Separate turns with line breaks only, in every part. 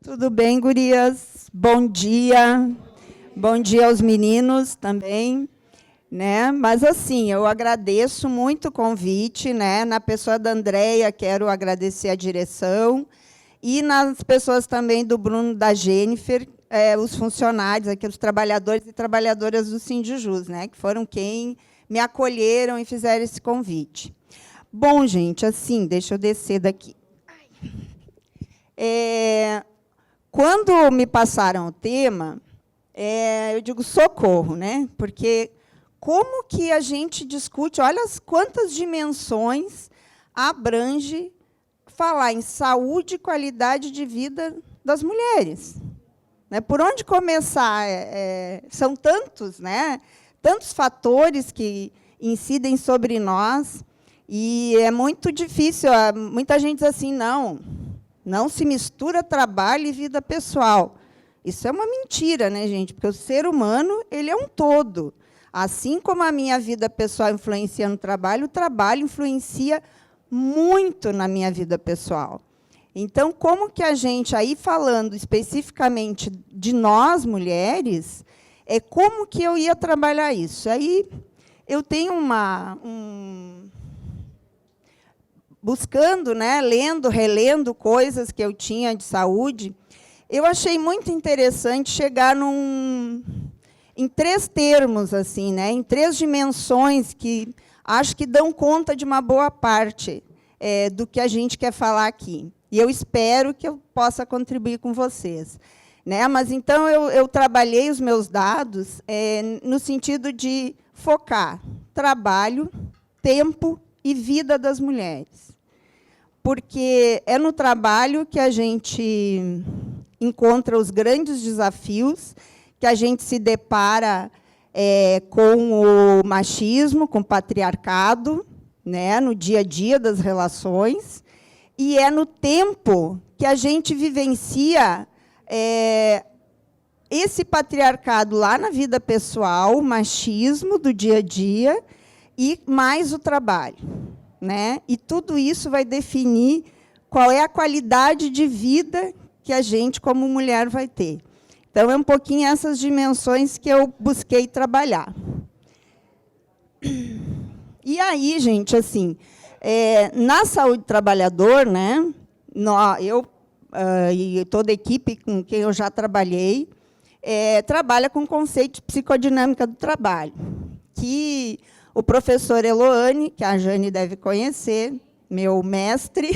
Tudo bem, gurias? Bom dia. Bom dia aos meninos também, né? Mas assim, eu agradeço muito o convite, né? Na pessoa da Andréia, quero agradecer a direção e nas pessoas também do Bruno, da Jennifer, os funcionários, aqui, os trabalhadores e trabalhadoras do Sindijus, né? Que foram quem me acolheram e fizeram esse convite. Bom, gente, assim, deixa eu descer daqui. Quando me passaram o tema, eu digo socorro, né? Porque como que a gente discute, olha quantas dimensões abrange falar em saúde e qualidade de vida das mulheres. Né? Por onde começar? São tantos, né? Tantos fatores que incidem sobre nós, e é muito difícil. Muita gente diz assim, não se mistura trabalho e vida pessoal. Isso é uma mentira, né, gente? Porque o ser humano ele é um todo. Assim como a minha vida pessoal influencia no trabalho, o trabalho influencia muito na minha vida pessoal. Então, como que a gente, aí falando especificamente de nós, mulheres, como que eu ia trabalhar isso? Aí eu tenho buscando, né, lendo, relendo coisas que eu tinha de saúde, eu achei muito interessante chegar em 3 termos, assim, né, em 3 dimensões que acho que dão conta de uma boa parte do que a gente quer falar aqui. E eu espero que eu possa contribuir com vocês. Né? Mas, então, eu trabalhei os meus dados no sentido de focar trabalho, tempo e vida das mulheres. Porque é no trabalho que a gente encontra os grandes desafios, que a gente se depara com o machismo, com o patriarcado, né, no dia a dia das relações, e é no tempo que a gente vivencia esse patriarcado lá na vida pessoal, o machismo do dia a dia, e mais o trabalho. Né? E tudo isso vai definir qual é a qualidade de vida que a gente, como mulher, vai ter. Então, é um pouquinho essas dimensões que eu busquei trabalhar. E aí, gente, assim, na saúde do trabalhador, né, eu e toda a equipe com quem eu já trabalhei, trabalha com o conceito de psicodinâmica do trabalho, que o professor Eloane, que a Jane deve conhecer, meu mestre,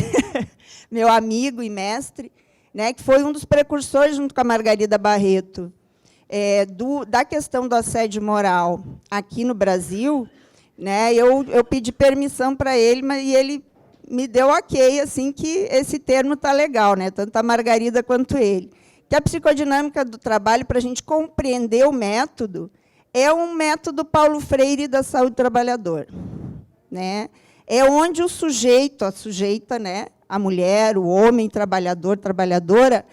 meu amigo e mestre, né, que foi um dos precursores, junto com a Margarida Barreto, da questão do assédio moral aqui no Brasil. Né, eu pedi permissão para ele, e ele me deu ok, assim, que esse termo está legal, né, tanto a Margarida quanto ele. Que a psicodinâmica do trabalho, para a gente compreender o método, é um método Paulo Freire da saúde do trabalhador. Né? É onde o sujeito, a sujeita, né, a mulher, o homem trabalhador, trabalhadora,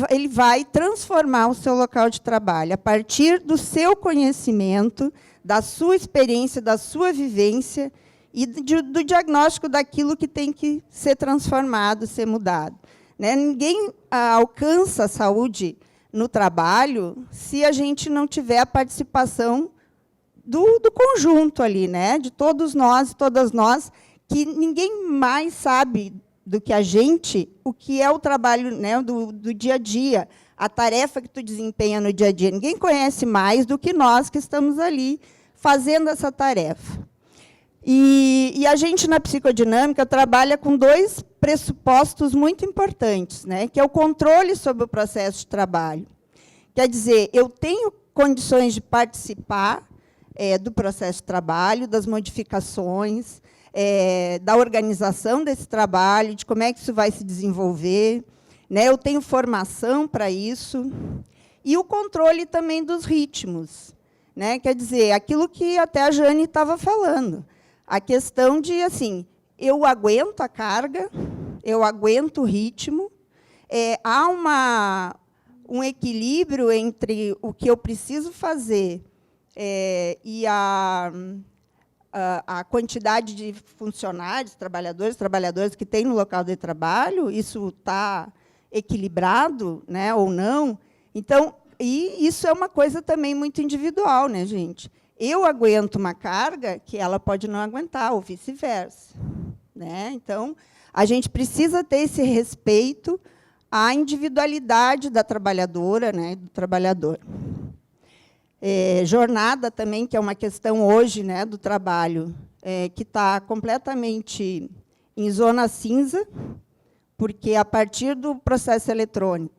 ele vai transformar o seu local de trabalho a partir do seu conhecimento, da sua experiência, da sua vivência e do diagnóstico daquilo que tem que ser transformado, ser mudado. Né? Ninguém alcança a saúde no trabalho se a gente não tiver a participação do conjunto ali, né? De todos nós e todas nós, que ninguém mais sabe do que a gente o que é o trabalho, né, do dia a dia, a tarefa que tu desempenha no dia a dia. Ninguém conhece mais do que nós que estamos ali fazendo essa tarefa. E a gente, na psicodinâmica, trabalha com 2 pressupostos muito importantes, né, que é o controle sobre o processo de trabalho. Quer dizer, eu tenho condições de participar do processo de trabalho, das modificações, da organização desse trabalho, de como é que isso vai se desenvolver. Né, eu tenho formação para isso. E o controle também dos ritmos. Né, quer dizer, aquilo que até a Jane estava falando. A questão de, assim, eu aguento a carga, eu aguento o ritmo, há um equilíbrio entre o que eu preciso fazer e a quantidade de funcionários, trabalhadores que tem no local de trabalho. Isso está equilibrado, né, ou não. Então, e isso é uma coisa também muito individual, né, gente? Eu aguento uma carga que ela pode não aguentar, ou vice-versa, né? Então, a gente precisa ter esse respeito à individualidade da trabalhadora, né, do trabalhador. Jornada também, que é uma questão hoje, né, do trabalho, que está completamente em zona cinza, porque, a partir do processo eletrônico,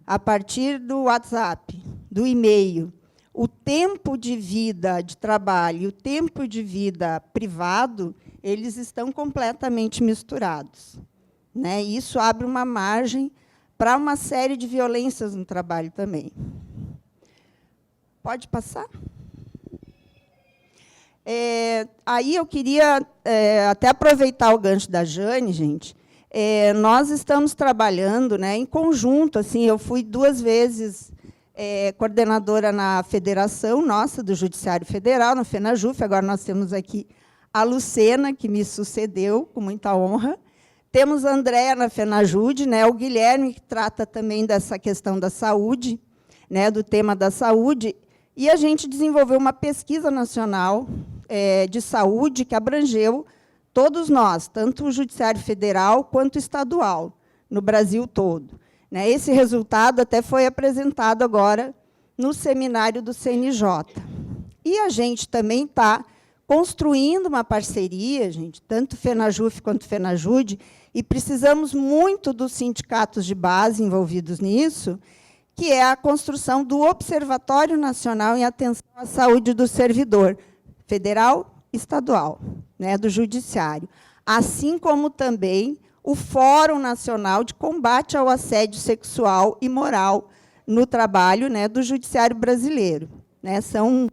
a partir do WhatsApp, do e-mail, o tempo de vida de trabalho e o tempo de vida privado, eles estão completamente misturados, né? E isso abre uma margem para uma série de violências no trabalho também. Pode passar? Aí eu queria até aproveitar o gancho da Jane, gente. Nós estamos trabalhando, né, em conjunto. Assim, eu fui 2 vezes coordenadora na federação nossa, do Judiciário Federal, no FENAJUF. Agora nós temos aqui a Lucena, que me sucedeu, com muita honra. Temos a Andréa na FENAJUD, né, o Guilherme, que trata também dessa questão da saúde, né, do tema da saúde. E a gente desenvolveu uma pesquisa nacional de saúde que abrangeu todos nós, tanto o Judiciário Federal quanto o estadual, no Brasil todo. Esse resultado até foi apresentado agora no seminário do CNJ. E a gente também está construindo uma parceria, gente, tanto FENAJUF quanto FENAJUD, e precisamos muito dos sindicatos de base envolvidos nisso, que é a construção do Observatório Nacional em Atenção à Saúde do Servidor, federal e estadual, né, do Judiciário, assim como também o Fórum Nacional de Combate ao Assédio Sexual e Moral no Trabalho, né, do Judiciário Brasileiro. Né? São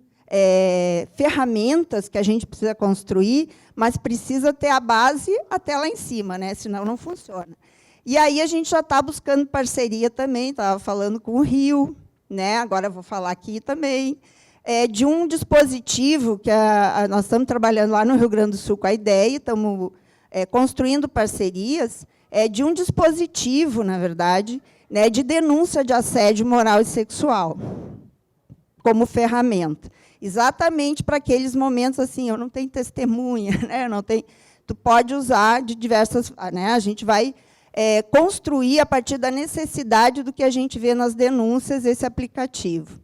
ferramentas que a gente precisa construir, mas precisa ter a base até lá em cima, né? Senão não funciona. E aí a gente já está buscando parceria também, estava falando com o Rio, né? Agora eu vou falar aqui também, de um dispositivo que nós estamos trabalhando lá no Rio Grande do Sul com a ideia, estamos construindo parcerias, de um dispositivo, na verdade, né, de denúncia de assédio moral e sexual, como ferramenta. Exatamente para aqueles momentos assim, eu não tenho testemunha, né, eu não tenho, tu pode usar de diversas, né, a gente vai construir, a partir da necessidade do que a gente vê nas denúncias, esse aplicativo.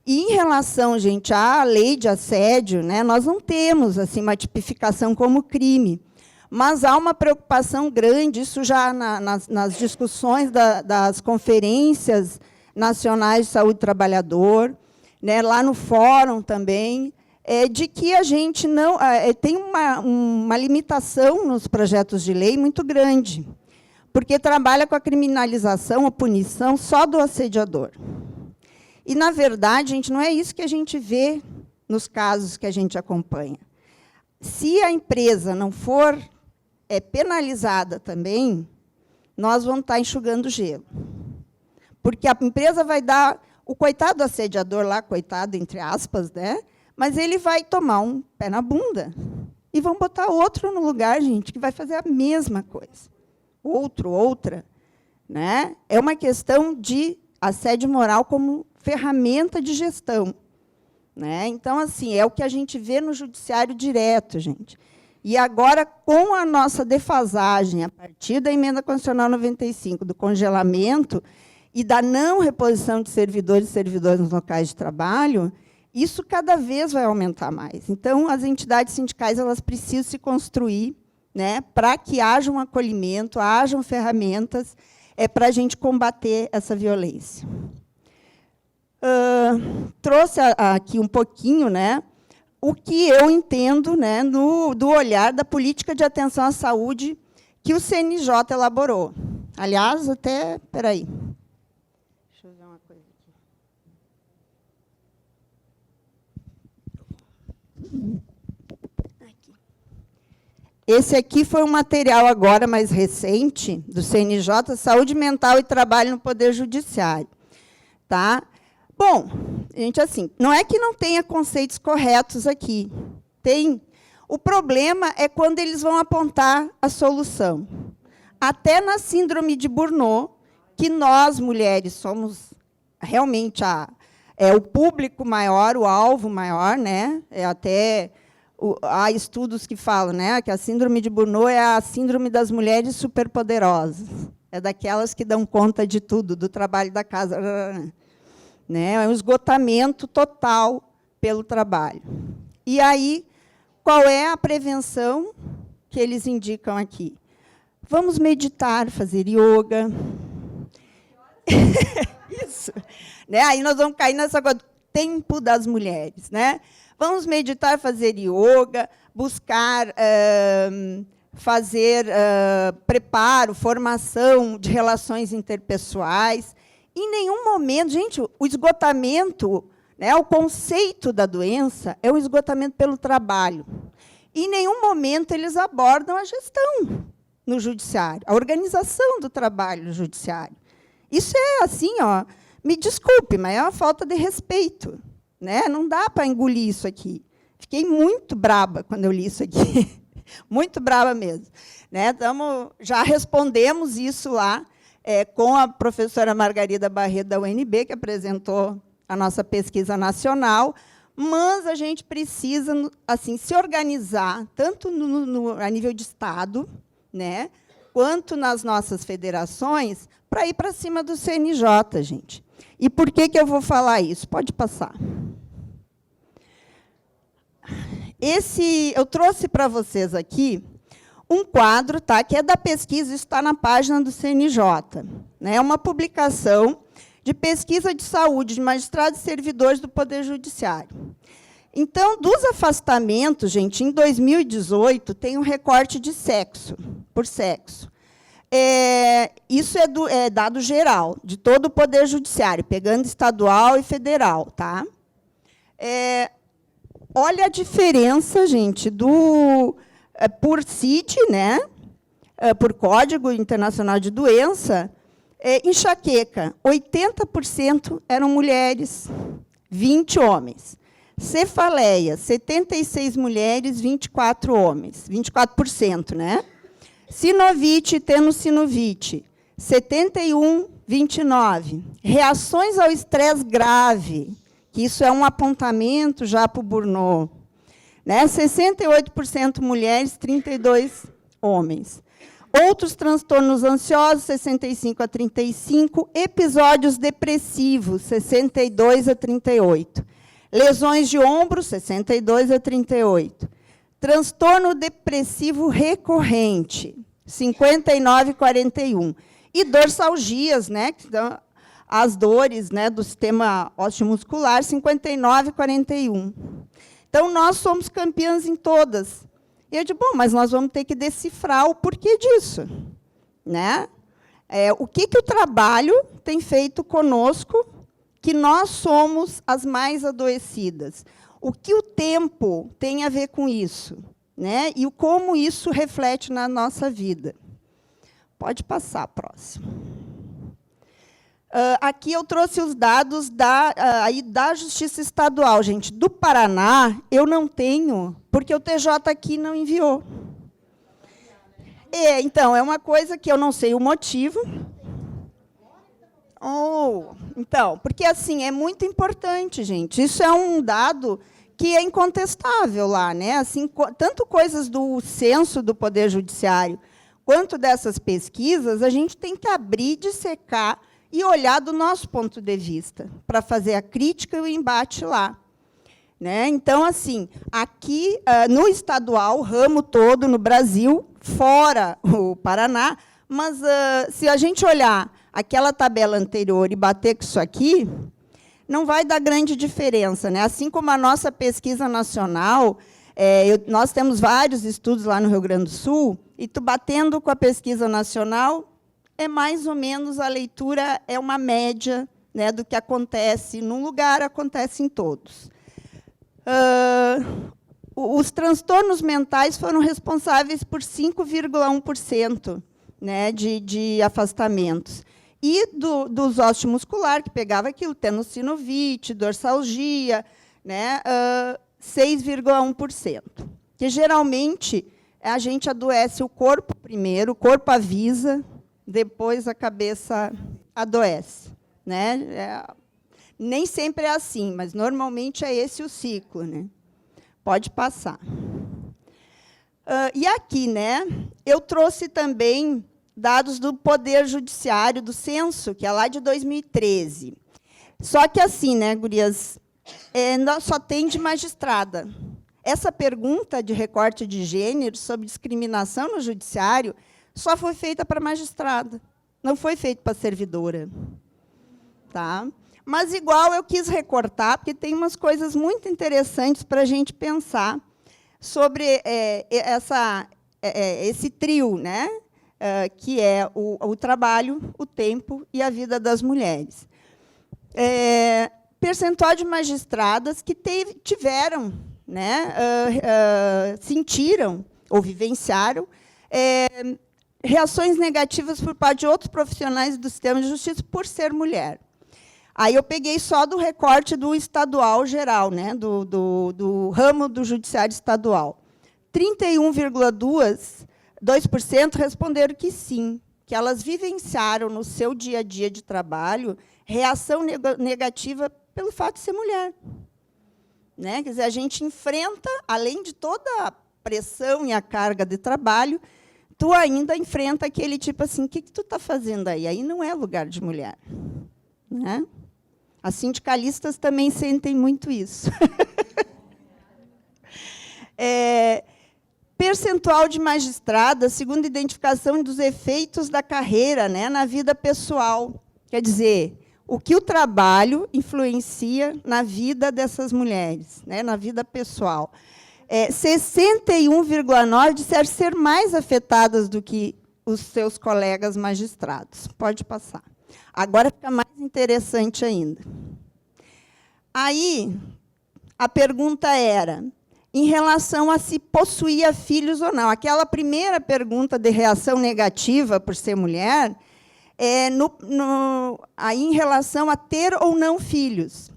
E, em relação, gente, à lei de assédio, né, nós não temos assim, uma tipificação como crime, mas há uma preocupação grande, isso já nas discussões das conferências nacionais de saúde do trabalhador, né, lá no fórum também, de que a gente não tem uma limitação nos projetos de lei muito grande, porque trabalha com a criminalização, a punição só do assediador. E, na verdade, gente, não é isso que a gente vê nos casos que a gente acompanha. Se a empresa não for penalizada também, nós vamos estar enxugando gelo. Porque a empresa vai dar... O coitado do assediador lá, coitado, entre aspas, né? Mas ele vai tomar um pé na bunda e vão botar outro no lugar, gente, que vai fazer a mesma coisa. Outra. Né? É uma questão de assédio moral como ferramenta de gestão. Né? Então, assim, é o que a gente vê no judiciário direto, gente. E agora, com a nossa defasagem, a partir da Emenda Constitucional 95, do congelamento e da não reposição de servidores e servidoras nos locais de trabalho, isso cada vez vai aumentar mais. Então, as entidades sindicais elas precisam se construir, né, para que haja um acolhimento, hajam ferramentas para a gente combater essa violência. Trouxe aqui um pouquinho, né, o que eu entendo, né, do olhar da política de atenção à saúde que o CNJ elaborou. Aliás, até... Espera aí. Deixa eu ver uma coisa aqui. Esse aqui foi um material agora mais recente, do CNJ, Saúde Mental e Trabalho no Poder Judiciário. Tá? Bom, gente, assim, não é que não tenha conceitos corretos aqui. Tem. O problema é quando eles vão apontar a solução. Até na síndrome de Burnout, que nós, mulheres, somos realmente o público maior, o alvo maior, né? Há estudos que falam, né, que a síndrome de Burnout é a síndrome das mulheres superpoderosas. É daquelas que dão conta de tudo, do trabalho da casa. Né? É um esgotamento total pelo trabalho. E aí, qual é a prevenção que eles indicam aqui? Vamos meditar, fazer yoga. Isso. Né? Aí nós vamos cair nessa coisa do tempo das mulheres. Né? Vamos meditar, fazer yoga, buscar fazer preparo, formação de relações interpessoais. Em nenhum momento, gente, o esgotamento, né, o conceito da doença é o esgotamento pelo trabalho. Em nenhum momento eles abordam a gestão no judiciário, a organização do trabalho no judiciário. Isso é assim, ó, me desculpe, mas é uma falta de respeito. Né? Não dá para engolir isso aqui. Fiquei muito braba quando eu li isso aqui. Muito brava mesmo. Né? Já respondemos isso lá com a professora Margarida Barreto, da UNB, que apresentou a nossa pesquisa nacional, mas a gente precisa assim, se organizar, tanto a nível de Estado, né, quanto nas nossas federações, para ir para cima do CNJ, gente. E por que eu vou falar isso? Pode passar. Eu trouxe para vocês aqui um quadro, tá, que é da pesquisa, isso está na página do CNJ. Né, é uma publicação de pesquisa de saúde de magistrados e servidores do Poder Judiciário. Então, dos afastamentos, gente, em 2018, tem um recorte de sexo, por sexo. Isso é dado geral, de todo o Poder Judiciário, pegando estadual e federal. Tá? Olha a diferença, gente, por CID, né, por Código Internacional de Doença, enxaqueca, 80% eram mulheres, 20 homens. Cefaleia, 76 mulheres, 24 homens, 24%, né? Sinovite e tenossinovite, 71, 29. Reações ao estresse grave, que isso é um apontamento já para o Burnout. Né? 68% mulheres, 32 homens. Outros transtornos ansiosos, 65 a 35. Episódios depressivos, 62 a 38. Lesões de ombro, 62 a 38. Transtorno depressivo recorrente, 59 a 41. E dorsalgias, né, que são as dores, né, do sistema osteomuscular, 59 a 41. Então, nós somos campeãs em todas. E eu digo, bom, mas nós vamos ter que decifrar o porquê disso. Né? O que o trabalho tem feito conosco, que nós somos as mais adoecidas. O que o tempo tem a ver com isso? Né? E como isso reflete na nossa vida. Pode passar a próxima. Aqui eu trouxe os dados da Justiça Estadual. Gente, do Paraná, eu não tenho, porque o TJ aqui não enviou. Então, é uma coisa que eu não sei o motivo. Então, porque assim, é muito importante, gente. Isso é um dado que é incontestável lá. Né? Assim, tanto coisas do censo do Poder Judiciário, quanto dessas pesquisas, a gente tem que abrir, dissecar e olhar do nosso ponto de vista, para fazer a crítica e o embate lá. Né? Então, assim, aqui, no estadual, o ramo todo no Brasil, fora o Paraná, mas, se a gente olhar aquela tabela anterior e bater com isso aqui, não vai dar grande diferença. Né? Assim como a nossa pesquisa nacional, nós temos vários estudos lá no Rio Grande do Sul, e tu batendo com a pesquisa nacional, é mais ou menos a leitura, é uma média, né, do que acontece num lugar, acontece em todos. Os transtornos mentais foram responsáveis por 5,1%, né, de afastamentos. E dos osteomuscular, que pegava aquilo, tenossinovite, dorsalgia, né, 6,1%. Que, geralmente, a gente adoece o corpo primeiro, o corpo avisa, depois a cabeça adoece, né? Nem sempre é assim, mas normalmente é esse o ciclo, né? Pode passar. E aqui, né, eu trouxe também dados do Poder Judiciário, do censo, que é lá de 2013. Só que assim, né, gurias, só tem de magistrada. Essa pergunta de recorte de gênero sobre discriminação no judiciário só foi feita para magistrada, não foi feita para servidora. Tá? Mas, igual, eu quis recortar, porque tem umas coisas muito interessantes para a gente pensar sobre esse trio, né? Que é o trabalho, o tempo e a vida das mulheres. Percentual de magistradas que tiveram, né, sentiram ou vivenciaram reações negativas por parte de outros profissionais do sistema de justiça por ser mulher. Aí eu peguei só do recorte do estadual geral, né, do ramo do judiciário estadual. 31,2% responderam que sim, que elas vivenciaram no seu dia a dia de trabalho reação negativa pelo fato de ser mulher. Né? Quer dizer, a gente enfrenta, além de toda a pressão e a carga de trabalho, tu ainda enfrenta aquele tipo assim, o que tu está fazendo aí? Aí não é lugar de mulher. Né? As sindicalistas também sentem muito isso. Percentual de magistradas, segundo a identificação dos efeitos da carreira, né, na vida pessoal. Quer dizer, o que o trabalho influencia na vida dessas mulheres, né, na vida pessoal. 61,9% disseram ser mais afetadas do que os seus colegas magistrados. Pode passar. Agora fica mais interessante ainda. Aí, a pergunta era, em relação a se possuía filhos ou não. Aquela primeira pergunta de reação negativa por ser mulher, aí em relação a ter ou não filhos.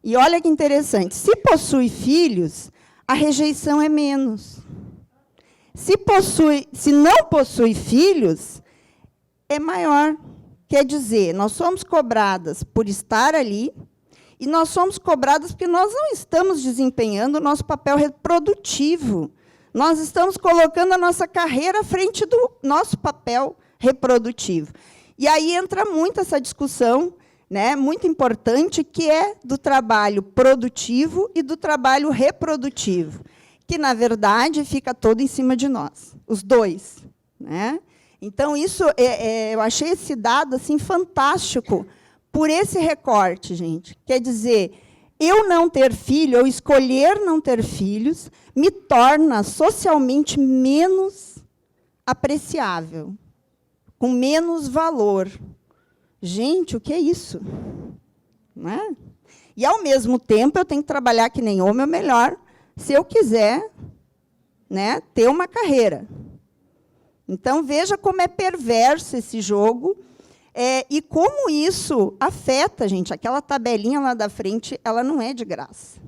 E olha que interessante, se possui filhos, a rejeição é menos. Se não possui filhos, é maior. Quer dizer, nós somos cobradas por estar ali e nós somos cobradas porque nós não estamos desempenhando o nosso papel reprodutivo. Nós estamos colocando a nossa carreira à frente do nosso papel reprodutivo. E aí entra muito essa discussão, né, muito importante, que é do trabalho produtivo e do trabalho reprodutivo, que, na verdade, fica todo em cima de nós, os dois. Né? Então, isso, eu achei esse dado assim, fantástico por esse recorte, gente. Quer dizer, eu não ter filho, eu escolher não ter filhos, me torna socialmente menos apreciável, com menos valor. Gente, o que é isso? Não é? E, ao mesmo tempo, eu tenho que trabalhar que nem homem, ou melhor, se eu quiser, né, ter uma carreira. Então, veja como é perverso esse jogo e como isso afeta, gente. Aquela tabelinha lá da frente, ela não é de graça.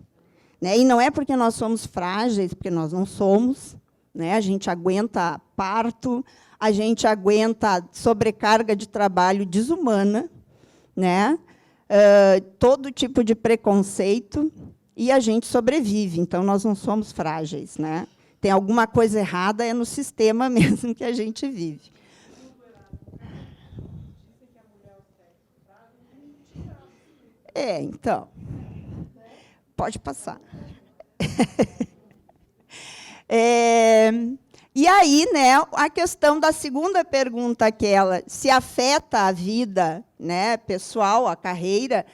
Né? E não é porque nós somos frágeis, porque nós não somos. Né? A gente aguenta parto, a gente aguenta sobrecarga de trabalho desumana, né? Todo tipo de preconceito, e a gente sobrevive. Então, nós não somos frágeis. Né? Tem alguma coisa errada, é no sistema mesmo que a gente vive. Então, pode passar. E aí, né, a questão da segunda pergunta, aquela, se afeta a vida, né, pessoal, a carreira,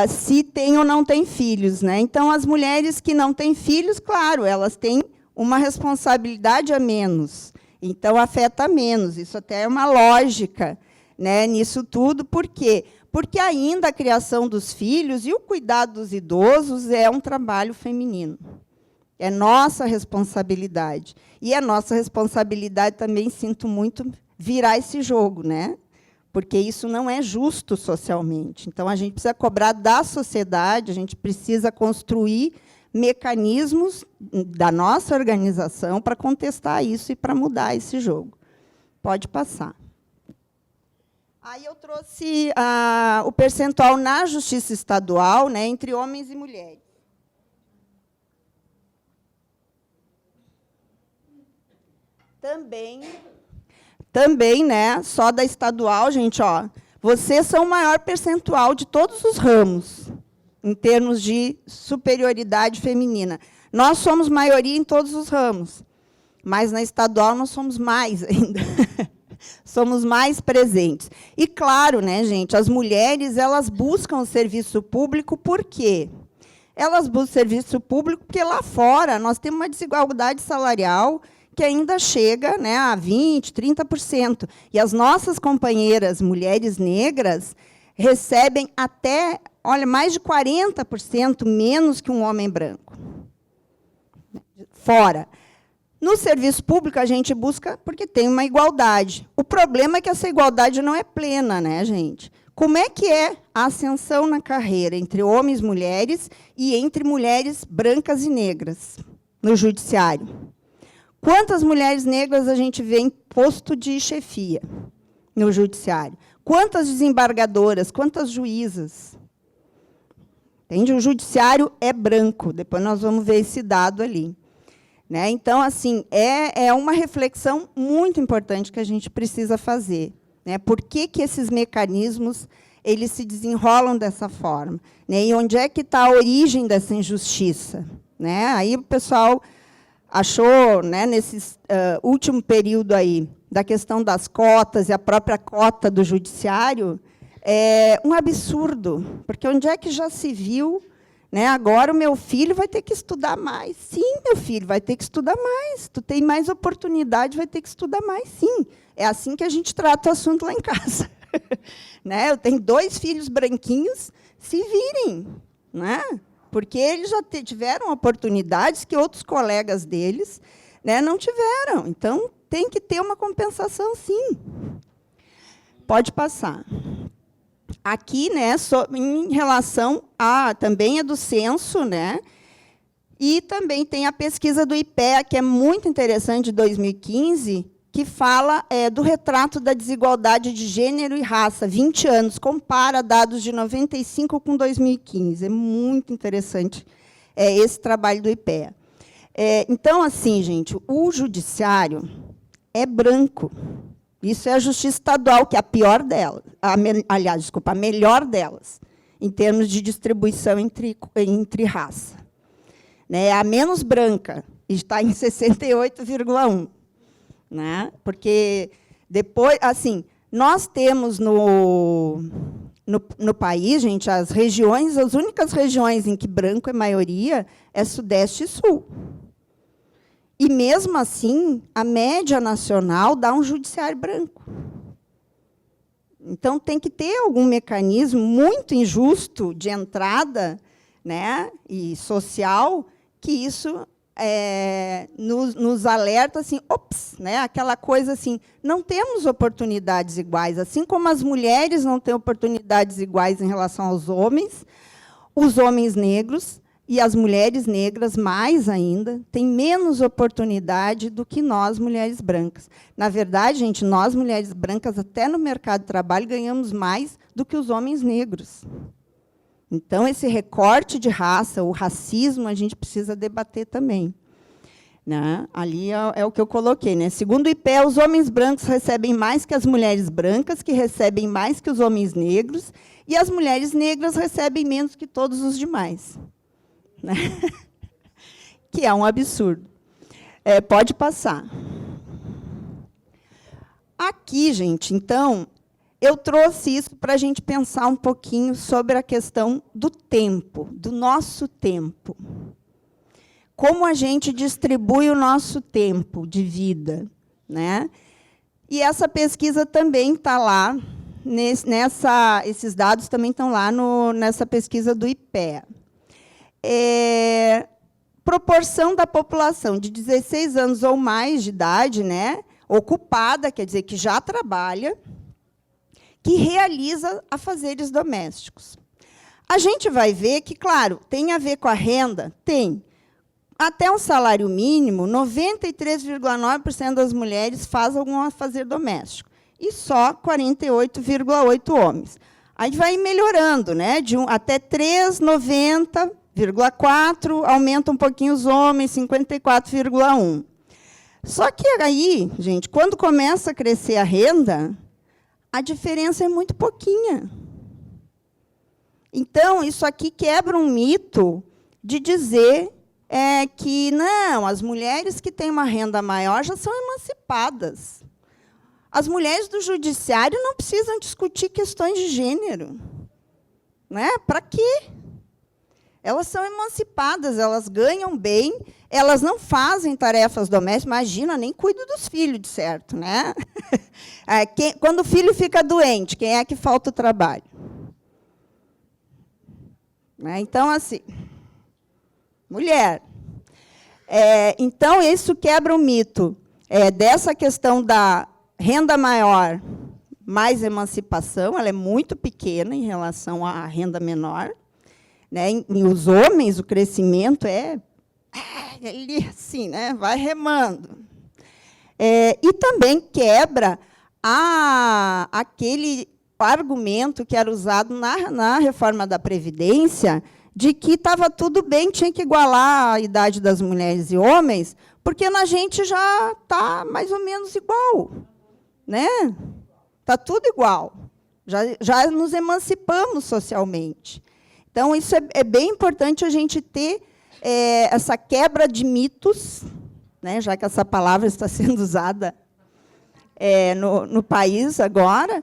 se tem ou não tem filhos. Né? Então, as mulheres que não têm filhos, claro, elas têm uma responsabilidade a menos. Então, afeta menos. Isso até é uma lógica, né, nisso tudo. Por quê? Porque ainda a criação dos filhos e o cuidado dos idosos é um trabalho feminino. É nossa responsabilidade. E é nossa responsabilidade também, sinto muito, virar esse jogo, né? Porque isso não é justo socialmente. Então, a gente precisa cobrar da sociedade, a gente precisa construir mecanismos da nossa organização para contestar isso e para mudar esse jogo. Pode passar. Aí eu trouxe o percentual na Justiça Estadual, né, entre homens e mulheres. Também, né, só da estadual, gente, ó, vocês são o maior percentual de todos os ramos, em termos de superioridade feminina. Nós somos maioria em todos os ramos, mas na estadual nós somos mais ainda. Somos mais presentes. E, claro, né, gente, as mulheres elas buscam o serviço público por quê? Elas buscam o serviço público porque lá fora nós temos uma desigualdade salarial que ainda chega, né, a 20%, 30%. E as nossas companheiras mulheres negras recebem até, olha, mais de 40% menos que um homem branco. Fora. No serviço público, a gente busca porque tem uma igualdade. O problema é que essa igualdade não é plena, né, gente? Como é que é a ascensão na carreira entre homens e mulheres e entre mulheres brancas e negras no judiciário? Quantas mulheres negras a gente vê em posto de chefia no judiciário? Quantas desembargadoras, quantas juízas? Entende? O judiciário é branco. Depois nós vamos ver esse dado ali. Né? Então, assim, é uma reflexão muito importante que a gente precisa fazer. Né? Por que esses mecanismos eles se desenrolam dessa forma? Né? E onde é que está a origem dessa injustiça? Né? Aí o pessoal achou, né, nesse último período aí, da questão das cotas e a própria cota do judiciário, um absurdo, porque onde é que já se viu, né, agora o meu filho vai ter que estudar mais? Sim, meu filho, vai ter que estudar mais. Tu tem mais oportunidade, vai ter que estudar mais, sim. É assim que a gente trata o assunto lá em casa. Né? Eu tenho 2 filhos branquinhos, se virem, né? Porque eles já tiveram oportunidades que outros colegas deles, né, não tiveram. Então, tem que ter uma compensação, sim. Pode passar. Aqui, né, em relação também é do censo, né, e também tem a pesquisa do IPEA, que é muito interessante, de 2015, que fala do retrato da desigualdade de gênero e raça, 20 anos, compara dados de 95 com 2015. É muito interessante esse trabalho do IPEA. Então, assim, gente, o judiciário é branco. Isso é a Justiça Estadual, que é a pior delas. Aliás, desculpa, a melhor delas, em termos de distribuição entre raça. Né? É a menos branca, está em 68,1%. Né? Porque depois, assim, nós temos no país, gente, as únicas regiões em que branco é maioria é Sudeste e Sul. E, mesmo assim, a média nacional dá um judiciário branco. Então, tem que ter algum mecanismo muito injusto de entrada, né, e social, que isso nos alerta, assim, ops, né, aquela coisa assim, não temos oportunidades iguais. Assim como as mulheres não têm oportunidades iguais em relação aos homens, os homens negros e as mulheres negras, mais ainda, têm menos oportunidade do que nós, mulheres brancas. Na verdade, gente, nós, mulheres brancas, até no mercado de trabalho, ganhamos mais do que os homens negros. Então, esse recorte de raça, o racismo, a gente precisa debater também. Né? Ali é o que eu coloquei. Né? Segundo o IPEA, os homens brancos recebem mais que as mulheres brancas, que recebem mais que os homens negros, e as mulheres negras recebem menos que todos os demais. Né? Que é um absurdo. Pode passar. Aqui, gente, então, eu trouxe isso para a gente pensar um pouquinho sobre a questão do tempo, do nosso tempo. Como a gente distribui o nosso tempo de vida. Né? E essa pesquisa também está lá, esses dados também estão lá nessa pesquisa do IPEA. Proporção da população de 16 anos ou mais de idade, né, ocupada, quer dizer, que já trabalha, que realiza afazeres domésticos. A gente vai ver que, claro, tem a ver com a renda? Tem. Até um salário mínimo, 93,9% das mulheres faz algum afazer doméstico. e só 48,8 homens. A gente vai melhorando, né? Até 3,90,4, aumenta um pouquinho os homens, 54,1. Só que aí, gente, quando começa a crescer a renda, a diferença é muito pouquinha. Então, isso aqui quebra um mito de dizer que, não, as mulheres que têm uma renda maior já são emancipadas. As mulheres do judiciário não precisam discutir questões de gênero. Né? Para quê? Elas são emancipadas, elas ganham bem, elas não fazem tarefas domésticas. Imagina, nem cuidam dos filhos, de certo. Né? Quando o filho fica doente, quem é que falta o trabalho? Então, assim, mulher. Então, isso quebra o mito dessa questão da renda maior, mais emancipação, ela é muito pequena em relação à renda menor. Né? E os homens, o crescimento ele, assim, né? Vai remando. E também quebra aquele argumento que era usado na reforma da Previdência, de que estava tudo bem, tinha que igualar a idade das mulheres e homens, porque na gente já está mais ou menos igual. Né? Está tudo igual. Já nos emancipamos socialmente. Então, isso é bem importante a gente ter essa quebra de mitos, né? Já que essa palavra está sendo usada no país agora,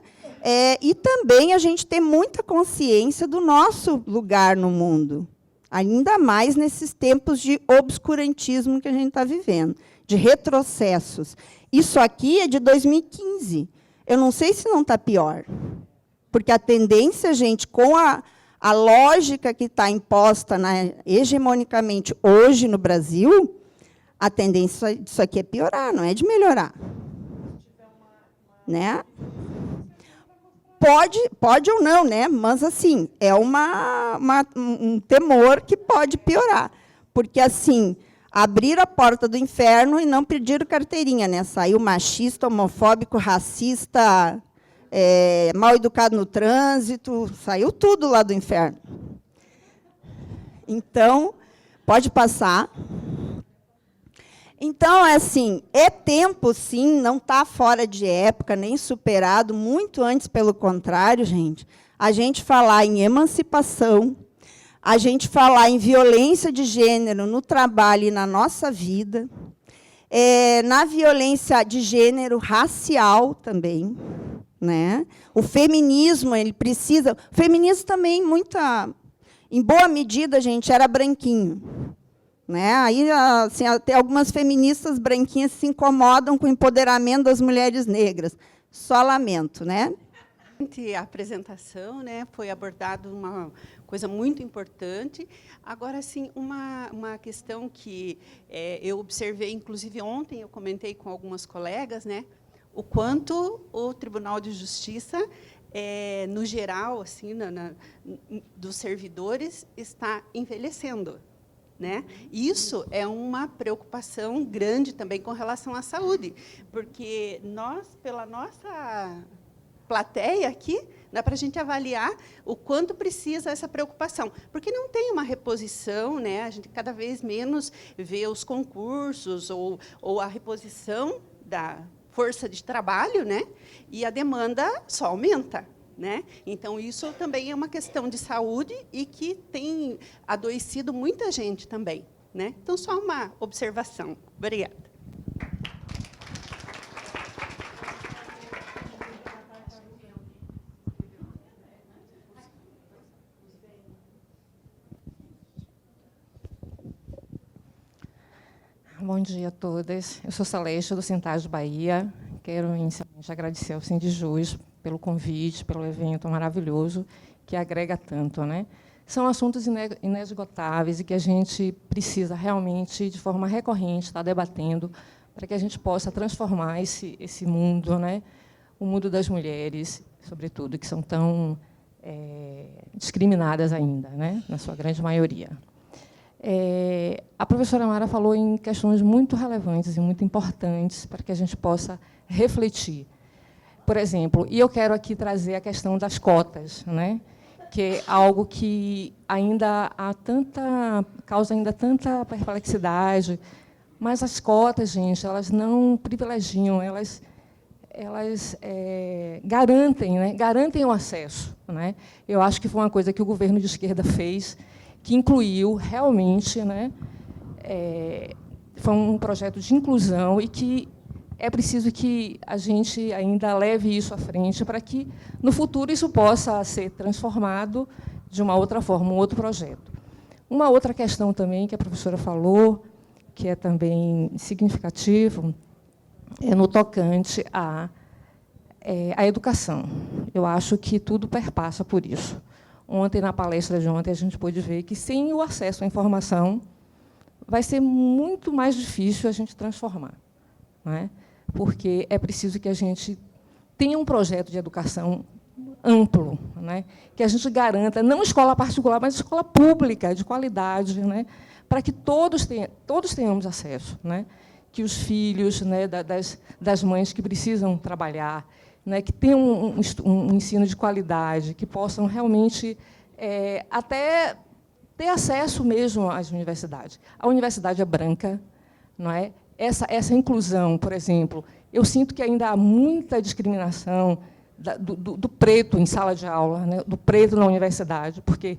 e também a gente ter muita consciência do nosso lugar no mundo, ainda mais nesses tempos de obscurantismo que a gente está vivendo, de retrocessos. Isso aqui é de 2015. Eu não sei se não está pior, porque a tendência, gente, com a lógica que está imposta hegemonicamente hoje no Brasil, a tendência disso aqui é piorar, não é de melhorar. Né? Pode ou não, né? Mas assim, é um temor que pode piorar. Porque, assim, abrir a porta do inferno e não pedir carteirinha, né? Saiu machista, homofóbico, racista, mal educado no trânsito, saiu tudo lá do inferno. Então, pode passar. Então, assim, é tempo, sim, não está fora de época, nem superado, muito antes, pelo contrário, gente, a gente falar em emancipação, a gente falar em violência de gênero no trabalho e na nossa vida, na violência de gênero racial também. Né? O feminismo, ele precisa... O feminismo também, em boa medida, gente, era branquinho. Né? Aí, assim, até algumas feministas branquinhas se incomodam com o empoderamento das mulheres negras. Só lamento, né?
A apresentação, né, foi abordada uma coisa muito importante. Agora, sim, uma questão que eu observei, inclusive ontem, eu comentei com algumas colegas, né, o quanto o Tribunal de Justiça, no geral, assim, dos servidores, está envelhecendo. Né? Isso é uma preocupação grande também com relação à saúde, porque nós, pela nossa plateia aqui, dá para a gente avaliar o quanto precisa essa preocupação, porque não tem uma reposição, né? A gente cada vez menos vê os concursos ou a reposição da força de trabalho, né? E a demanda só aumenta. Né? Então, isso também é uma questão de saúde e que tem adoecido muita gente também. Né? Então, só uma observação. Obrigada.
Bom dia a todas. Eu sou Celeste, do Sintage Bahia. Quero, inicialmente, agradecer ao Sindijus pelo convite, pelo evento maravilhoso, que agrega tanto. Né? São assuntos inesgotáveis e que a gente precisa, realmente, de forma recorrente, estar debatendo para que a gente possa transformar esse mundo, né? O mundo das mulheres, sobretudo, que são tão discriminadas ainda, né? Na sua grande maioria. A professora Mara falou em questões muito relevantes e muito importantes para que a gente possa refletir. por exemplo, e eu quero aqui trazer a questão das cotas, né? Que é algo que ainda causa ainda tanta perplexidade, mas as cotas, gente, elas não privilegiam, elas garantem, né? Garantem o acesso, né? Eu acho que foi uma coisa que o governo de esquerda fez, que incluiu realmente, né? Foi um projeto de inclusão e que é preciso que a gente ainda leve isso à frente para que, no futuro, isso possa ser transformado de uma outra forma, um outro projeto. Uma outra questão também que a professora falou, que é também significativo, é no tocante à educação. Eu acho que tudo perpassa por isso. Ontem, na palestra de ontem, a gente pôde ver que, sem o acesso à informação, vai ser muito mais difícil a gente transformar, não é? Porque é preciso que a gente tenha um projeto de educação amplo, né? Que a gente garanta, não escola particular, mas escola pública, de qualidade, né? Para que todos tenhamos acesso, né? Que os filhos, né, das mães que precisam trabalhar, né, que tenham um ensino de qualidade, que possam realmente até ter acesso mesmo às universidades. A universidade é branca, não é? Essa inclusão, por exemplo, eu sinto que ainda há muita discriminação do preto em sala de aula, né, do preto na universidade, porque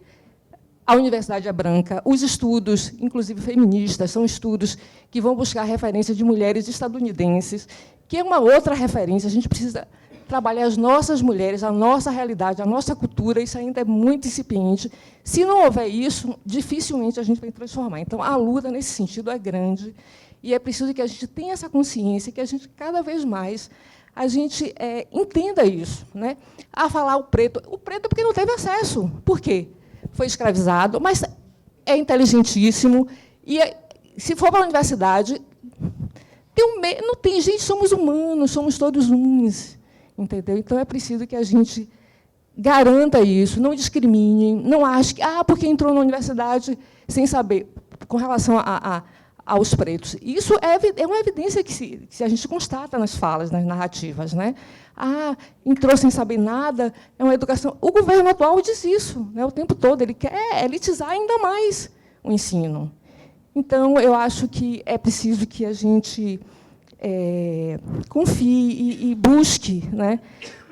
a universidade é branca, os estudos, inclusive feministas, são estudos que vão buscar referência de mulheres estadunidenses, que é uma outra referência. A gente precisa trabalhar as nossas mulheres, a nossa realidade, a nossa cultura, isso ainda é muito incipiente. Se não houver isso, dificilmente a gente vai transformar. Então, a luta, nesse sentido, é grande, e é preciso que a gente tenha essa consciência, que a gente, cada vez mais, a gente entenda isso, né? A falar o preto é porque não teve acesso. Por quê? Foi escravizado, mas é inteligentíssimo, e se for para a universidade, não tem, gente, somos humanos, somos todos uns, entendeu? Então, é preciso que a gente garanta isso, não discrimine, não ache que, porque entrou na universidade sem saber, com relação aos pretos. Isso é uma evidência que se a gente constata nas falas, nas narrativas, né? Entrou sem saber nada, é uma educação... O governo atual diz isso, né, o tempo todo, ele quer elitizar ainda mais o ensino. Então, eu acho que é preciso que a gente confie e busque, né,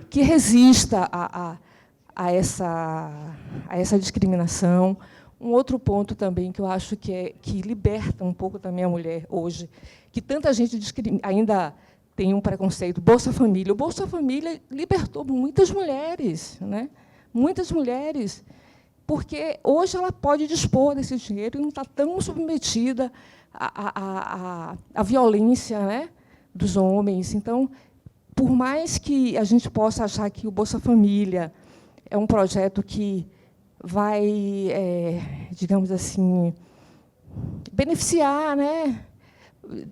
que resista a essa discriminação. Um outro ponto também que eu acho que liberta um pouco também a mulher hoje, que tanta gente ainda tem um preconceito, Bolsa Família. O Bolsa Família libertou muitas mulheres, né? Muitas mulheres, porque hoje ela pode dispor desse dinheiro e não está tão submetida à violência, né, dos homens. Então, por mais que a gente possa achar que o Bolsa Família é um projeto que vai, digamos assim, beneficiar, né?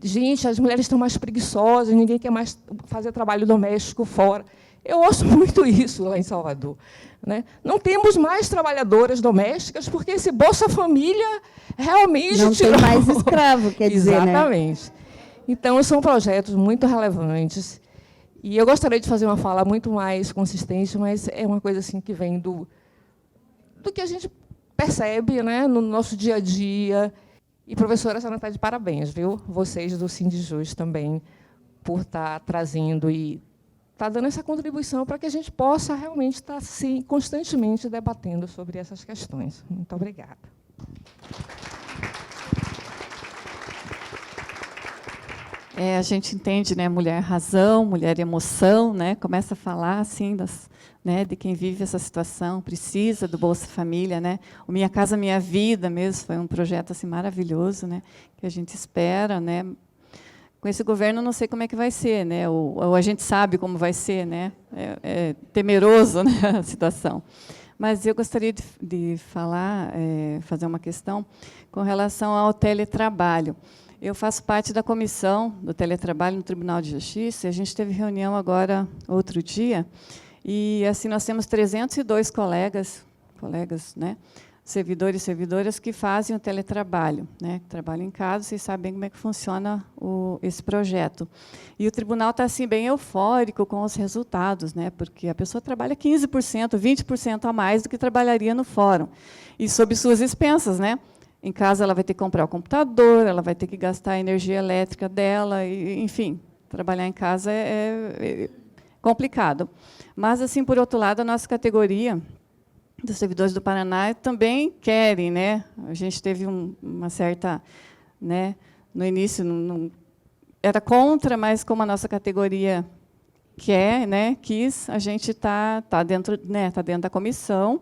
Gente, as mulheres estão mais preguiçosas, ninguém quer mais fazer trabalho doméstico fora. Eu ouço muito isso lá em Salvador, né? Não temos mais trabalhadoras domésticas porque esse Bolsa Família realmente
não tirou. Tem mais escravo, quer dizer,
exatamente. Né? Então, são projetos muito relevantes. E eu gostaria de fazer uma fala muito mais consistente, mas é uma coisa assim que vem do que a gente percebe, né, no nosso dia a dia. E, professora, a senhora está de parabéns, viu? Vocês do Sindijus também, por estar trazendo e estar dando essa contribuição para que a gente possa realmente estar constantemente debatendo sobre essas questões. Muito obrigada.
A gente entende, né, mulher razão, mulher emoção, né? Começa a falar assim de quem vive essa situação, precisa do Bolsa Família, né? O Minha Casa Minha Vida mesmo foi um projeto assim maravilhoso, né? Que a gente espera, né? Com esse governo não sei como é que vai ser, né? Ou a gente sabe como vai ser, né? É temeroso, né, a situação. Mas eu gostaria de falar, fazer uma questão com relação ao teletrabalho. Eu faço parte da comissão do teletrabalho no Tribunal de Justiça, e a gente teve reunião agora, outro dia, e assim nós temos 302 colegas, né, servidores e servidoras que fazem o teletrabalho, né, que trabalham em casa, vocês sabem como é que funciona esse projeto. E o tribunal está assim, bem eufórico com os resultados, né, porque a pessoa trabalha 15%, 20% a mais do que trabalharia no fórum, e sob suas expensas. Né? Em casa, ela vai ter que comprar o computador, ela vai ter que gastar a energia elétrica dela, e, enfim, trabalhar em casa é complicado. Mas, assim, por outro lado, a nossa categoria dos servidores do Paraná também querem, né? A gente teve uma certa, né? No início não era contra, mas como a nossa categoria quer, né? Quis, a gente está dentro, né? Tá dentro da comissão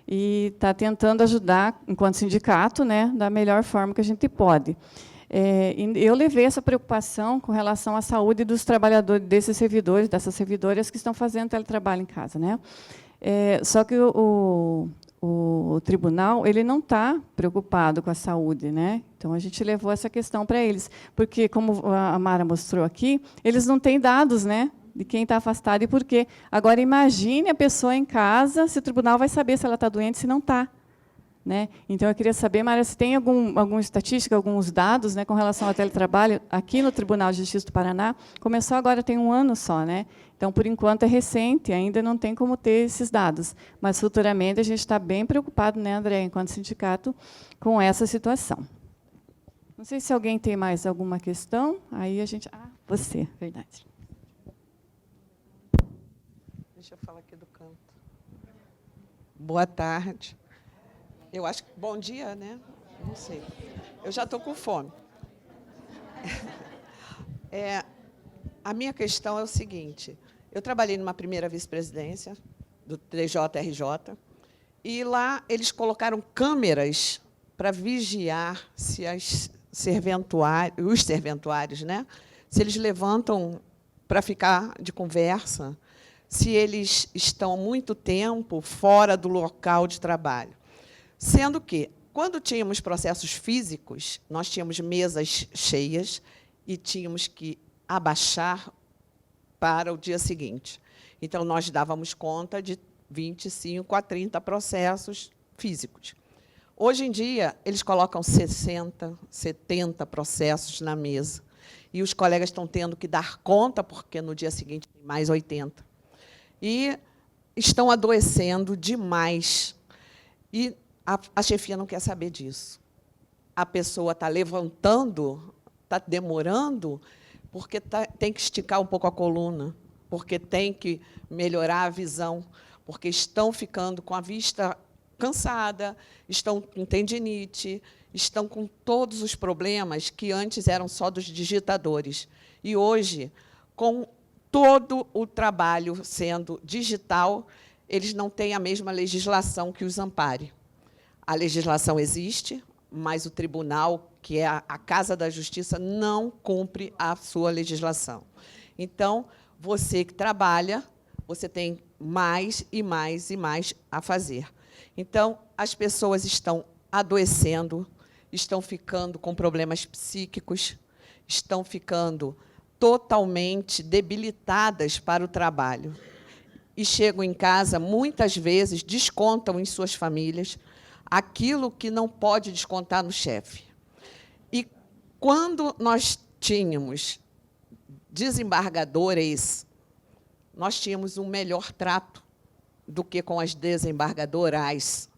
e está tentando ajudar, enquanto sindicato, né? Da melhor forma que a gente pode. Eu levei essa preocupação com relação à saúde dos trabalhadores, desses servidores, dessas servidoras que estão fazendo teletrabalho em casa, né? Só que o tribunal ele não está preocupado com a saúde, né? Então a gente levou essa questão para eles, porque como a Mara mostrou aqui, eles não têm dados, né? De quem está afastado e por quê. Agora imagine a pessoa em casa, se o tribunal vai saber se ela está doente, se não está. Né? Então, eu queria saber, Mara, se tem alguma estatística, alguns dados, né, com relação ao teletrabalho aqui no Tribunal de Justiça do Paraná. Começou agora, tem 1 ano só. Né? Então, por enquanto, é recente, ainda não tem como ter esses dados. Mas, futuramente, a gente está bem preocupado, né, André, enquanto sindicato, com essa situação. Não sei se alguém tem mais alguma questão. Aí a gente... você, verdade.
Deixa eu falar aqui do canto. Boa tarde. Eu acho que... Bom dia, né? Não sei. Eu já estou com fome. A minha questão é o seguinte. Eu trabalhei numa primeira vice-presidência do TJRJ, e lá eles colocaram câmeras para vigiar se os serventuários, né, se eles levantam para ficar de conversa, se eles estão muito tempo fora do local de trabalho. Sendo que, quando tínhamos processos físicos, nós tínhamos mesas cheias e tínhamos que abaixar para o dia seguinte. Então, nós dávamos conta de 25 a 30 processos físicos. Hoje em dia, eles colocam 60, 70 processos na mesa. E os colegas estão tendo que dar conta, porque no dia seguinte tem mais 80. E estão adoecendo demais. E a chefia não quer saber disso. A pessoa está levantando, está demorando, porque tem que esticar um pouco a coluna, porque tem que melhorar a visão, porque estão ficando com a vista cansada, estão com tendinite, estão com todos os problemas que antes eram só dos digitadores. E hoje, com todo o trabalho sendo digital, eles não têm a mesma legislação que os ampare. A legislação existe, mas o tribunal, que é a Casa da Justiça, não cumpre a sua legislação. Então, você que trabalha, você tem mais e mais e mais a fazer. Então, as pessoas estão adoecendo, estão ficando com problemas psíquicos, estão ficando totalmente debilitadas para o trabalho. E chegam em casa, muitas vezes, descontam em suas famílias aquilo que não pode descontar no chefe. E, quando nós tínhamos desembargadores, nós tínhamos um melhor trato do que com as desembargadoras.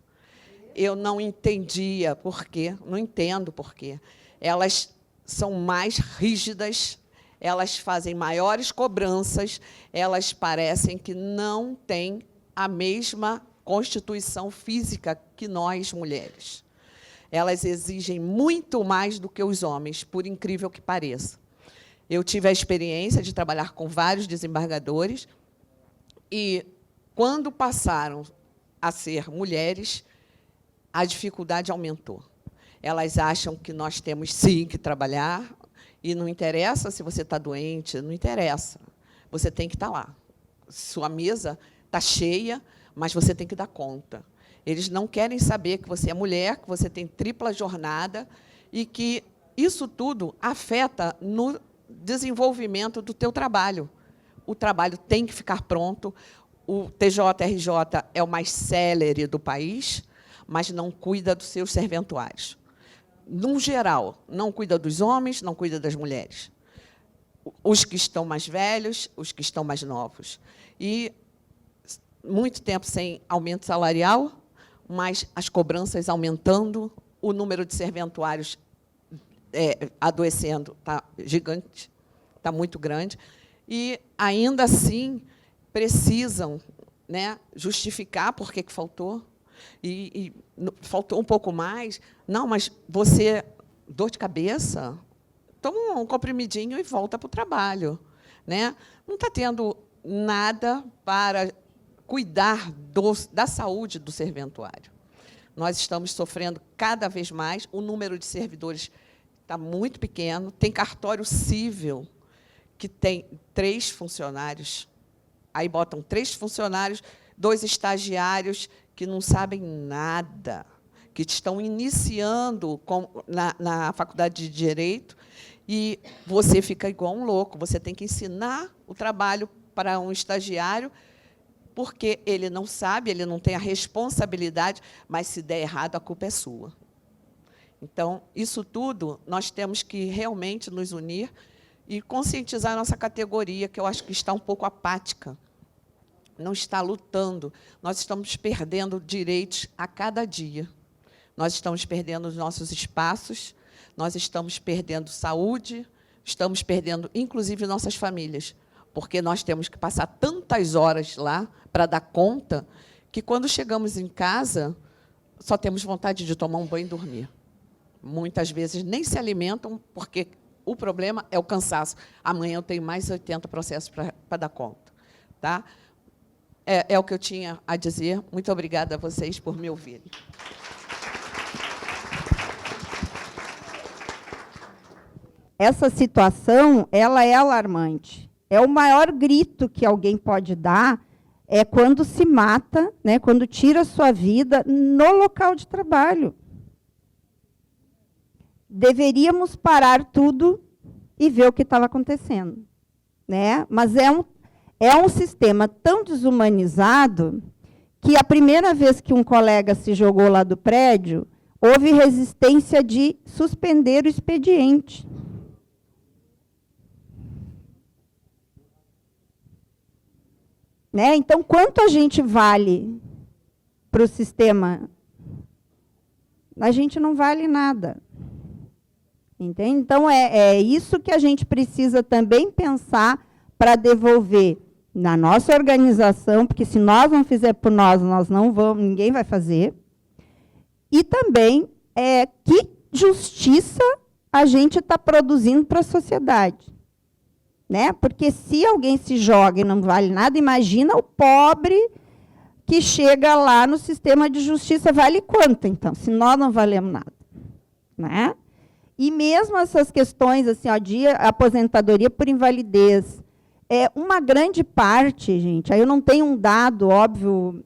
Eu não entendia por quê, não entendo por quê. Elas são mais rígidas, elas fazem maiores cobranças, elas parecem que não têm a mesma constituição física que nós, mulheres. Elas exigem muito mais do que os homens, por incrível que pareça. Eu tive a experiência de trabalhar com vários desembargadores e, quando passaram a ser mulheres, a dificuldade aumentou. Elas acham que nós temos, sim, que trabalhar, e não interessa se você está doente, não interessa. Você tem que estar lá. Sua mesa está cheia, mas você tem que dar conta. Eles não querem saber que você é mulher, que você tem tripla jornada e que isso tudo afeta no desenvolvimento do teu trabalho. O trabalho tem que ficar pronto. O TJRJ é o mais célere do país, mas não cuida dos seus serventuários. No geral, não cuida dos homens, não cuida das mulheres. Os que estão mais velhos, os que estão mais novos. E muito tempo sem aumento salarial, mas as cobranças aumentando, o número de serventuários adoecendo está gigante, está muito grande, e, ainda assim, precisam, né, justificar por que faltou, e faltou um pouco mais. Não, mas você, dor de cabeça, toma um comprimidinho e volta para o trabalho. Né? Não está tendo nada para cuidar da saúde do serventuário. Nós estamos sofrendo cada vez mais, o número de servidores está muito pequeno, tem cartório civil que tem 3 funcionários, aí botam 3 funcionários, 2 estagiários que não sabem nada, que estão iniciando na faculdade de Direito, e você fica igual um louco, você tem que ensinar o trabalho para um estagiário, porque ele não sabe, ele não tem a responsabilidade, mas, se der errado, a culpa é sua. Então, isso tudo, nós temos que realmente nos unir e conscientizar a nossa categoria, que eu acho que está um pouco apática, não está lutando. Nós estamos perdendo direitos a cada dia. Nós estamos perdendo os nossos espaços, nós estamos perdendo saúde, estamos perdendo, inclusive, nossas famílias, porque nós temos que passar tantas horas lá para dar conta, que, quando chegamos em casa, só temos vontade de tomar um banho e dormir. Muitas vezes nem se alimentam, porque o problema é o cansaço. Amanhã eu tenho mais 80 processos para dar conta. Tá? É o que eu tinha a dizer. Muito obrigada a vocês por me ouvirem.
Essa situação, ela é alarmante. É o maior grito que alguém pode dar, é quando se mata, né, quando tira a sua vida no local de trabalho. Deveríamos parar tudo e ver o que estava acontecendo. Né? Mas é um sistema tão desumanizado que, a primeira vez que um colega se jogou lá do prédio, houve resistência de suspender o expediente. Né? Então, quanto a gente vale para o sistema? A gente não vale nada. Entende? Então, é isso que a gente precisa também pensar para devolver na nossa organização, porque, se nós não fizermos por nós não vamos, ninguém vai fazer. E também, que justiça a gente está produzindo para a sociedade. Né? Porque, se alguém se joga e não vale nada, imagina o pobre que chega lá no sistema de justiça. Vale quanto, então, se nós não valemos nada? Né? E mesmo essas questões assim, ó, de aposentadoria por invalidez, uma grande parte, gente, aí eu não tenho um dado, óbvio,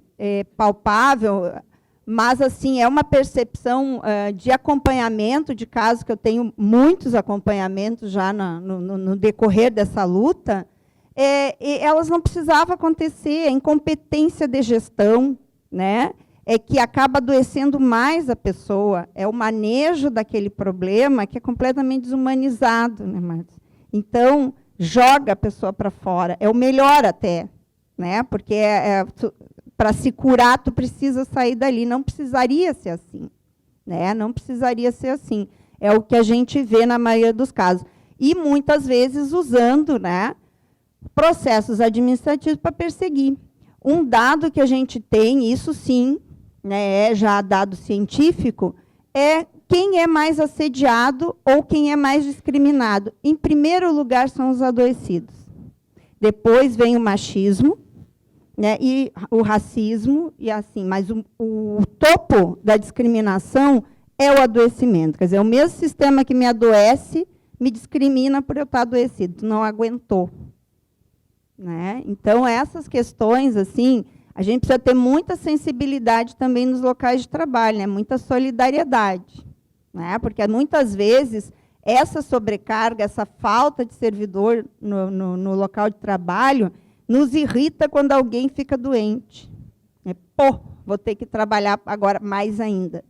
palpável, mas, assim, é uma percepção de acompanhamento de casos, que eu tenho muitos acompanhamentos já no decorrer dessa luta, elas não precisavam acontecer, a incompetência de gestão, né, que acaba adoecendo mais a pessoa, é o manejo daquele problema que é completamente desumanizado. Né, Marcos? Então, joga a pessoa para fora, é o melhor até, né, porque para se curar, tu precisa sair dali. Não precisaria ser assim. Né? Não precisaria ser assim. É o que a gente vê na maioria dos casos. E, muitas vezes, usando, né, processos administrativos para perseguir. Um dado que a gente tem, isso sim, né, é já dado científico, é quem é mais assediado ou quem é mais discriminado. Em primeiro lugar, são os adoecidos. Depois vem o machismo, né, e o racismo, e assim, mas o topo da discriminação é o adoecimento. Quer dizer, o mesmo sistema que me adoece me discrimina por eu estar adoecido, não aguentou. Né? Então, essas questões, assim, a gente precisa ter muita sensibilidade também nos locais de trabalho, né? Muita solidariedade. Né? Porque, muitas vezes, essa sobrecarga, essa falta de servidor no local de trabalho, nos irrita quando alguém fica doente. Pô, vou ter que trabalhar agora mais ainda.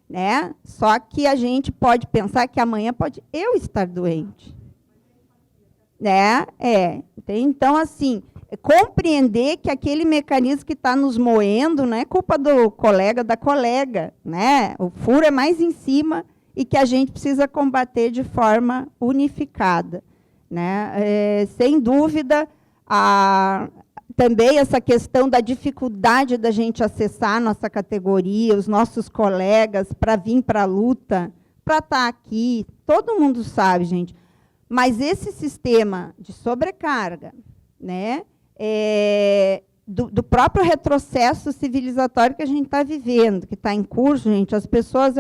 Né? Só que a gente pode pensar que amanhã pode eu estar doente. Né? Então, assim, compreender que aquele mecanismo que está nos moendo não é culpa do colega, da colega. Né? O furo é mais em cima e que a gente precisa combater de forma unificada. Né? Sem dúvida, também essa questão da dificuldade da gente acessar a nossa categoria, os nossos colegas, para vir para a luta, para estar aqui, todo mundo sabe, gente. Mas esse sistema de sobrecarga, né, do próprio retrocesso civilizatório que a gente está vivendo, que está em curso, gente, as pessoas,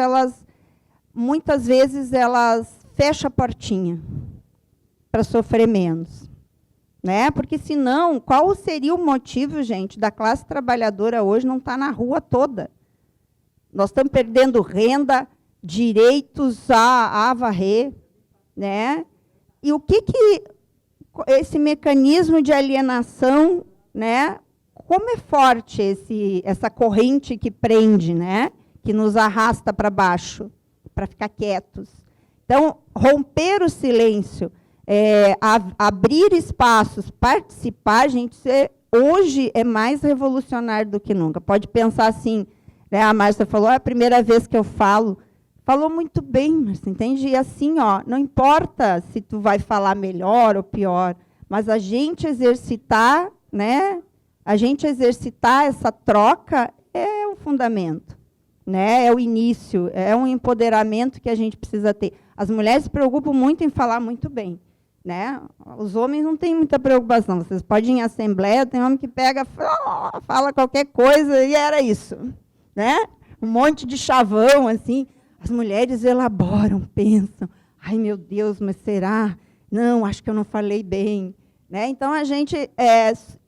muitas vezes, elas fecham a portinha para sofrer menos. Né? Porque, senão, qual seria o motivo, gente, da classe trabalhadora hoje não estar na rua toda? Nós estamos perdendo renda, direitos a varrer. Né? E o que esse mecanismo de alienação, né? Como é forte essa corrente que prende, né? Que nos arrasta para baixo, para ficar quietos. Então, romper o silêncio, abrir espaços, participar, gente, hoje é mais revolucionário do que nunca. Pode pensar assim, né, a Márcia falou, é a primeira vez que eu falo. Falou muito bem, Márcia, entende? E assim, não importa se tu vai falar melhor ou pior, mas a gente exercitar, né, essa troca é o fundamento, né, é o início, é um empoderamento que a gente precisa ter. As mulheres se preocupam muito em falar muito bem. Né? Os homens não têm muita preocupação. Vocês podem ir em assembleia, tem homem que pega, fala qualquer coisa, e era isso. Né? Um monte de chavão, assim. As mulheres elaboram, pensam. Ai, meu Deus, mas será? Não, acho que eu não falei bem. Né? Então, a gente,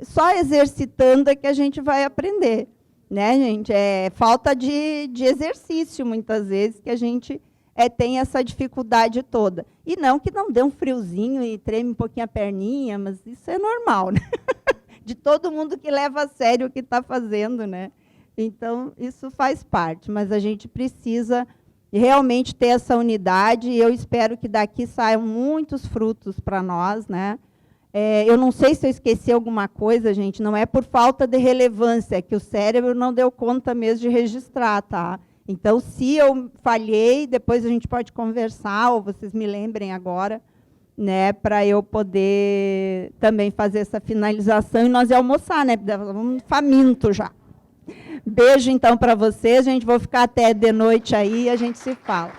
só exercitando é que a gente vai aprender. Né, gente? É falta de exercício, muitas vezes, que a gente tem essa dificuldade toda. E não que não dê um friozinho e treme um pouquinho a perninha, mas isso é normal, né? De todo mundo que leva a sério o que está fazendo. Né? Então, isso faz parte, mas a gente precisa realmente ter essa unidade, e eu espero que daqui saiam muitos frutos para nós. Né? Eu não sei se eu esqueci alguma coisa, gente, não é por falta de relevância, é que o cérebro não deu conta mesmo de registrar, tá? Então, se eu falhei, depois a gente pode conversar, ou vocês me lembrem agora, né, para eu poder também fazer essa finalização e nós ir almoçar, né? Vamos faminto já. Beijo, então, para vocês. A gente vai ficar até de noite aí e a gente se fala.